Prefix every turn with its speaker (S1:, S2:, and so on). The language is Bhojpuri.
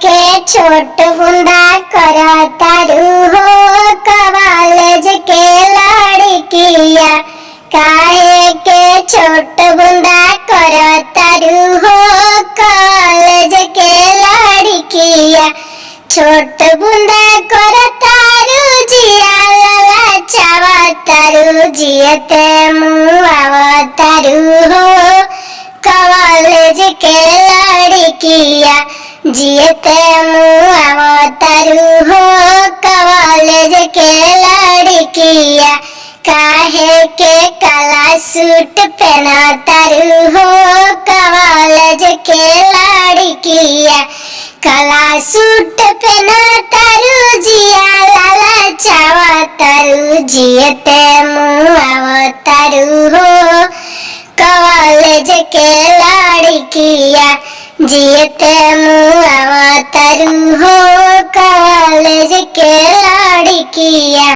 S1: के छोट बुंदा करतारू हो कॉलेज के लड़किया। काहे के छोट बुंदा करतारू हो कॉलेज के लड़किया। छोट बुंदा करतारू जिया लाला चावतारू जियते मुआवतारू हो कॉलेज के लड़किया। जियते मुआवतारू हो कॉलेज के लड़किया। काहे के काला सूट पहनतारू हो कॉलेज के लड़किया। काला सूट पहनतारू जिया लाला चावतारू जियते मुआवतारू हो कॉलेज के लड़किया। जियते मुआवतारू हो कॉलेज के लड़किया।